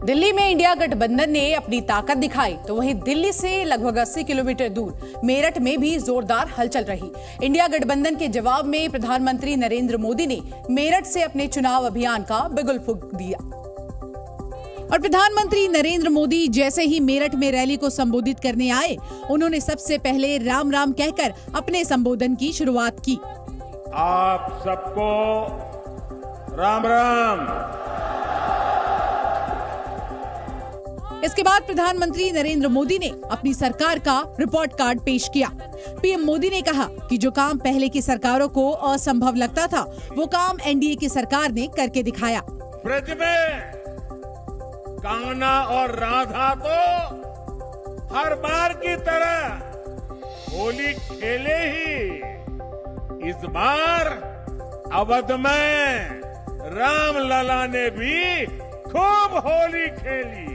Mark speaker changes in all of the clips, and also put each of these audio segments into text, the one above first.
Speaker 1: दिल्ली में इंडिया गठबंधन ने अपनी ताकत दिखाई तो वहीं दिल्ली से लगभग 80 किलोमीटर दूर मेरठ में भी जोरदार हलचल रही। इंडिया गठबंधन के जवाब में प्रधानमंत्री नरेंद्र मोदी ने मेरठ से अपने चुनाव अभियान का बिगुल फूंक दिया। और प्रधानमंत्री नरेंद्र मोदी जैसे ही मेरठ में रैली को संबोधित करने आए, उन्होंने सबसे पहले राम राम कहकर अपने संबोधन की शुरुआत की।
Speaker 2: आप सबको राम राम।
Speaker 1: इसके बाद प्रधानमंत्री नरेंद्र मोदी ने अपनी सरकार का रिपोर्ट कार्ड पेश किया। पीएम मोदी ने कहा कि जो काम पहले की सरकारों को असंभव लगता था, वो काम एनडीए की सरकार ने करके दिखाया।
Speaker 2: ब्रज में कान्हा और राधा तो हर बार की तरह होली खेले ही। इस बार अवध में राम लला ने भी खूब होली खेली।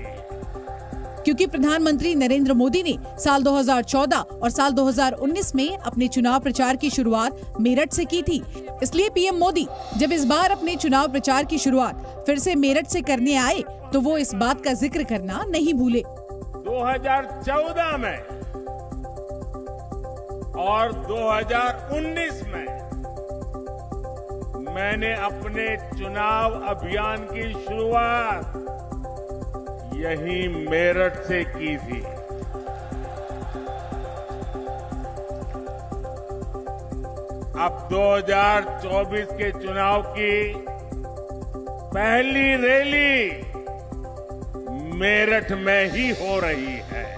Speaker 1: क्योंकि प्रधानमंत्री नरेंद्र मोदी ने साल 2014 और साल 2019 में अपने चुनाव प्रचार की शुरुआत मेरठ से की थी, इसलिए पीएम मोदी जब इस बार अपने चुनाव प्रचार की शुरुआत फिर से मेरठ से करने आए तो वो इस बात का जिक्र करना नहीं भूले।
Speaker 2: 2014 में और 2019 में मैंने अपने चुनाव अभियान की शुरुआत यही मेरठ से की थी। अब 2024 के चुनाव की पहली रैली मेरठ में ही हो रही है।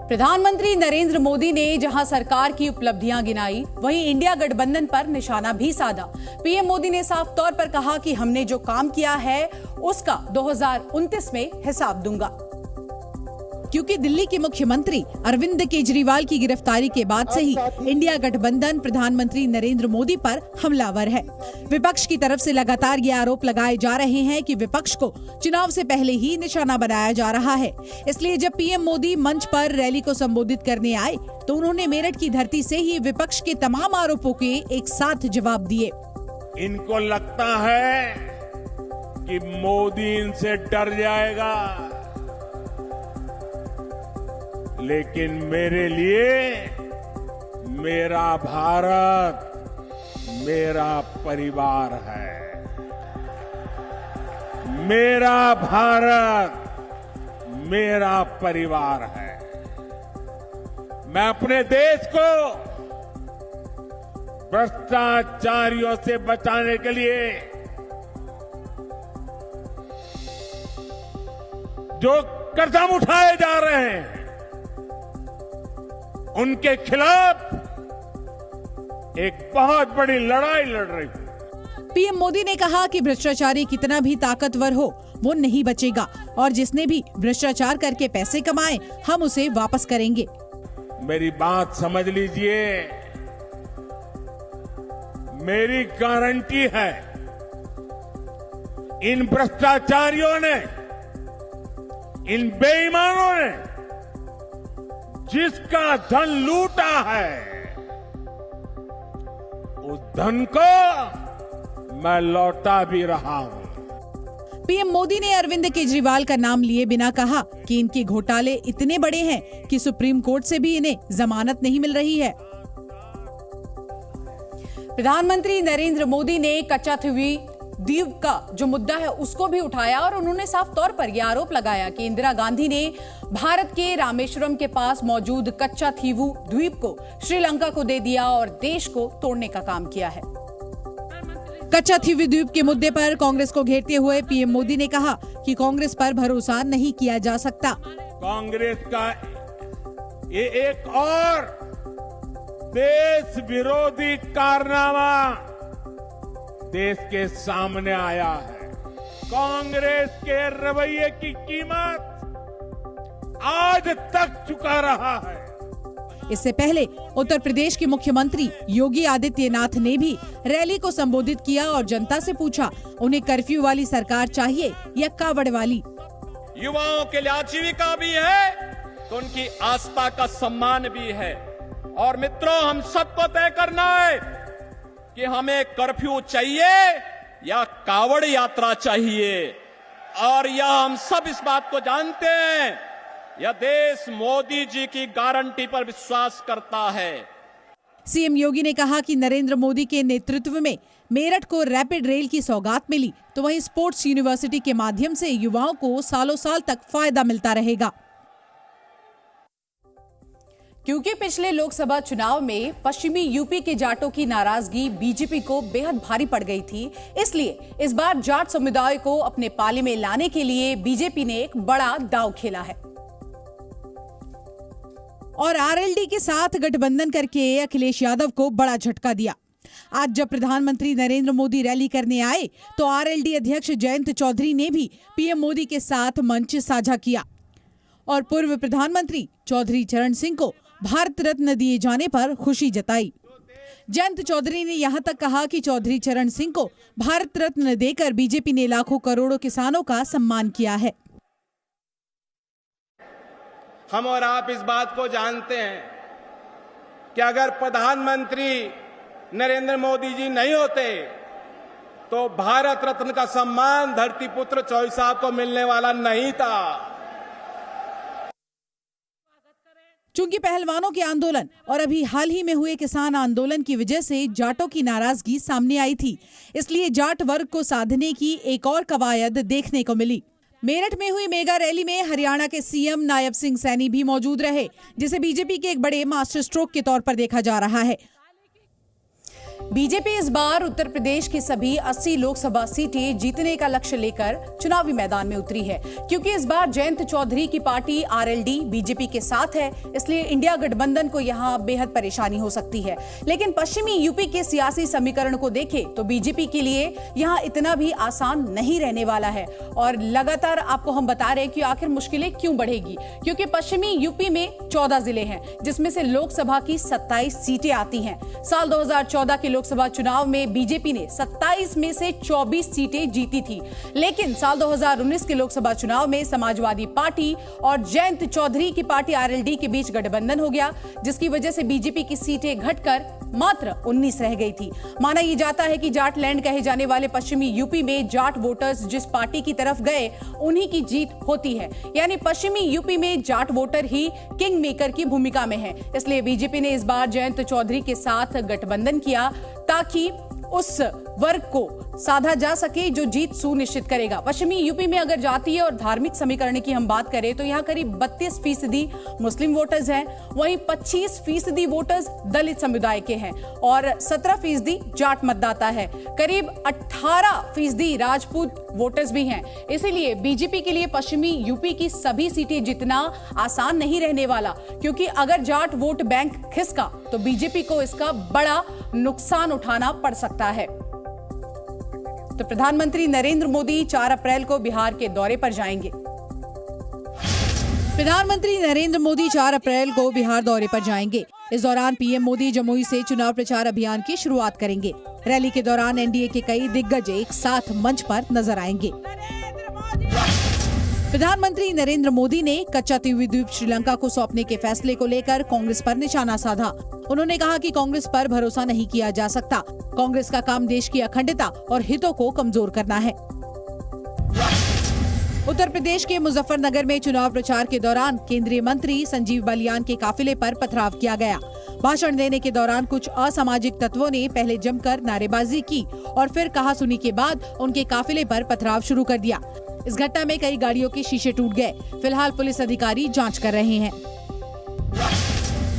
Speaker 1: प्रधानमंत्री नरेंद्र मोदी ने जहां सरकार की उपलब्धियां गिनाई, वहीं इंडिया गठबंधन पर निशाना भी साधा। पीएम मोदी ने साफ तौर पर कहा कि हमने जो काम किया है उसका 2029 में हिसाब दूंगा। क्योंकि दिल्ली के मुख्यमंत्री अरविंद केजरीवाल की गिरफ्तारी के बाद से ही इंडिया गठबंधन प्रधानमंत्री नरेंद्र मोदी पर हमलावर है। विपक्ष की तरफ से लगातार ये आरोप लगाए जा रहे हैं कि विपक्ष को चुनाव से पहले ही निशाना बनाया जा रहा है। इसलिए जब पीएम मोदी मंच पर रैली को संबोधित करने आए तो उन्होंने मेरठ की धरती से ही विपक्ष के तमाम आरोपों के एक साथ जवाब दिए।
Speaker 2: इनको लगता है कि मोदी इनसे डर जाएगा, लेकिन मेरे लिए मेरा भारत मेरा परिवार है। मेरा भारत मेरा परिवार है। मैं अपने देश को भ्रष्टाचारियों से बचाने के लिए जो कदम उठाए जा रहे हैं उनके खिलाफ एक बहुत बड़ी लड़ाई लड़ रही हूं।
Speaker 1: पीएम मोदी ने कहा कि भ्रष्टाचारी कितना भी ताकतवर हो वो नहीं बचेगा और जिसने भी भ्रष्टाचार करके पैसे कमाए हम उसे वापस करेंगे।
Speaker 2: मेरी बात समझ लीजिए, मेरी गारंटी है इन भ्रष्टाचारियों ने, इन बेईमानों ने जिसका धन लूटा है उस धन को मैं लौटा भी रहा हूं।
Speaker 1: पीएम मोदी ने अरविंद केजरीवाल का नाम लिए बिना कहा कि इनके घोटाले इतने बड़े हैं कि सुप्रीम कोर्ट से भी इन्हें जमानत नहीं मिल रही है। प्रधानमंत्री नरेंद्र मोदी ने कच्चाथीवी द्वीप का जो मुद्दा है उसको भी उठाया और उन्होंने साफ तौर पर यह आरोप लगाया कि इंदिरा गांधी ने भारत के रामेश्वरम के पास मौजूद कच्चाथीवु द्वीप को श्रीलंका को दे दिया और देश को तोड़ने का काम किया है। कच्चाथीवु द्वीप के मुद्दे पर कांग्रेस को घेरते हुए पीएम मोदी ने कहा कि कांग्रेस पर भरोसा नहीं किया जा सकता।
Speaker 2: कांग्रेस का ये एक और देश विरोधी कारनामा देश के सामने आया है। कांग्रेस के रवैये की कीमत आज तक चुका रहा है।
Speaker 1: इससे पहले उत्तर प्रदेश के मुख्यमंत्री योगी आदित्यनाथ ने भी रैली को संबोधित किया और जनता से पूछा उन्हें कर्फ्यू वाली सरकार चाहिए या कावड़ वाली।
Speaker 3: युवाओं के लिए आजीविका भी है तो उनकी आस्था का सम्मान भी है। और मित्रों, हम सबको तय करना है कि हमें कर्फ्यू चाहिए या कावड़ यात्रा चाहिए। और यह हम सब इस बात को जानते हैं, यह देश मोदी जी की गारंटी पर विश्वास करता है।
Speaker 1: सीएम योगी ने कहा कि नरेंद्र मोदी के नेतृत्व में मेरठ को रैपिड रेल की सौगात मिली, तो वहीं स्पोर्ट्स यूनिवर्सिटी के माध्यम से युवाओं को सालों साल तक फायदा मिलता रहेगा। क्योंकि पिछले लोकसभा चुनाव में पश्चिमी यूपी के जाटों की नाराजगी बीजेपी को बेहद भारी पड़ गई थी, इसलिए इस बार जाट समुदाय को अपने पाले में लाने के लिए बीजेपी ने एक बड़ा दांव खेला है और आरएलडी के साथ गठबंधन करके अखिलेश यादव को बड़ा झटका दिया। आज जब प्रधानमंत्री नरेंद्र मोदी रैली करने आए तो आरएलडी अध्यक्ष जयंत चौधरी ने भी पीएम मोदी के साथ मंच साझा किया और पूर्व प्रधानमंत्री चौधरी चरण सिंह को भारत रत्न दिए जाने पर खुशी जताई। जयंत चौधरी ने यहां तक कहा कि चौधरी चरण सिंह को भारत रत्न देकर बीजेपी ने लाखों करोड़ों किसानों का सम्मान किया है।
Speaker 4: हम और आप इस बात को जानते हैं कि अगर प्रधानमंत्री नरेंद्र मोदी जी नहीं होते तो भारत रत्न का सम्मान धरती पुत्र चौधरी साहब को मिलने वाला नहीं था।
Speaker 1: चूंकि पहलवानों के आंदोलन और अभी हाल ही में हुए किसान आंदोलन की वजह से जाटों की नाराजगी सामने आई थी, इसलिए जाट वर्ग को साधने की एक और कवायद देखने को मिली। मेरठ में हुई मेगा रैली में हरियाणा के सीएम नायब सिंह सैनी भी मौजूद रहे, जिसे बीजेपी के एक बड़े मास्टर स्ट्रोक के तौर पर देखा जा रहा है। बीजेपी इस बार उत्तर प्रदेश की सभी 80 लोकसभा सीटें जीतने का लक्ष्य लेकर चुनावी मैदान में उतरी है। क्योंकि इस बार जयंत चौधरी की पार्टी आरएलडी बीजेपी के साथ है, इसलिए इंडिया गठबंधन को यहां बेहद परेशानी हो सकती है। लेकिन पश्चिमी यूपी के सियासी समीकरण को देखें तो बीजेपी के लिए यहां इतना भी आसान नहीं रहने वाला है और लगातार आपको हम बता रहे हैं कि आखिर मुश्किलें क्यों बढ़ेगी। क्योंकि पश्चिमी यूपी में 14 जिले हैं, जिसमें से लोकसभा की 27 सीटें आती हैं। साल 2014 के लोकसभा चुनाव में बीजेपी ने 27 में से 24 सीटें जीती थी, लेकिन साल 2019 के लोकसभा चुनाव में समाजवादी पार्टी और जयंत चौधरी की पार्टी आरएलडी के बीच गठबंधन हो गया, जिसकी वजह से बीजेपी की सीटें घटकर मात्र 19 रह गई थी। माना यह जाता है कि जाट लैंड कहे जाने वाले पश्चिमी यूपी में जाट वोटर्स जिस पार्टी की तरफ गए उन्हीं की जीत होती है, यानी पश्चिमी यूपी में जाट वोटर ही किंग मेकर की भूमिका में है। इसलिए बीजेपी ने इस बार जयंत चौधरी के साथ गठबंधन किया ताकि उस वर्ग को साधा जा सके जो जीत सुनिश्चित करेगा। पश्चिमी यूपी में अगर जातीय और धार्मिक समीकरण की हम बात करें तो यहाँ करीब 32% मुस्लिम वोटर्स हैं, वहीं 25% वोटर्स दलित समुदाय के हैं और 17% जाट मतदाता है। करीब 18% राजपूत वोटर्स भी हैं। इसीलिए बीजेपी के लिए पश्चिमी यूपी की सभी सीटें जीतना आसान नहीं रहने वाला, क्योंकि अगर जाट वोट बैंक खिसका तो बीजेपी को इसका बड़ा नुकसान उठाना पड़ सकता है। तो प्रधानमंत्री नरेंद्र मोदी 4 अप्रैल को बिहार के दौरे पर जाएंगे। प्रधानमंत्री नरेंद्र मोदी 4 अप्रैल को बिहार दौरे पर जाएंगे। इस दौरान पीएम मोदी जमुई से चुनाव प्रचार अभियान की शुरुआत करेंगे। रैली के दौरान एनडीए के कई दिग्गज एक साथ मंच पर नजर आएंगे। प्रधानमंत्री नरेंद्र मोदी ने कच्चातीवी द्वीप श्रीलंका को सौंपने के फैसले को लेकर कांग्रेस पर निशाना साधा। उन्होंने कहा कि कांग्रेस पर भरोसा नहीं किया जा सकता। कांग्रेस का काम देश की अखंडता और हितों को कमजोर करना है। उत्तर प्रदेश के मुजफ्फरनगर में चुनाव प्रचार के दौरान केंद्रीय मंत्री संजीव बालियान के काफिले पर पथराव किया गया। भाषण देने के दौरान कुछ असामाजिक तत्वों ने पहले जमकर नारेबाजी की और फिर कहासुनी के बाद उनके काफिले पर पथराव शुरू कर दिया। इस घटना में कई गाड़ियों के शीशे टूट गए। फिलहाल पुलिस अधिकारी जांच कर रहे हैं।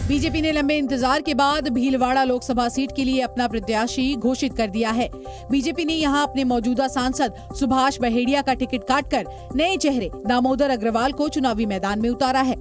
Speaker 1: बीजेपी ने लंबे इंतजार के बाद भीलवाड़ा लोकसभा सीट के लिए अपना प्रत्याशी घोषित कर दिया है। बीजेपी ने यहां अपने मौजूदा सांसद सुभाष बहेड़िया का टिकट काटकर नए चेहरे दामोदर अग्रवाल को चुनावी मैदान में उतारा है।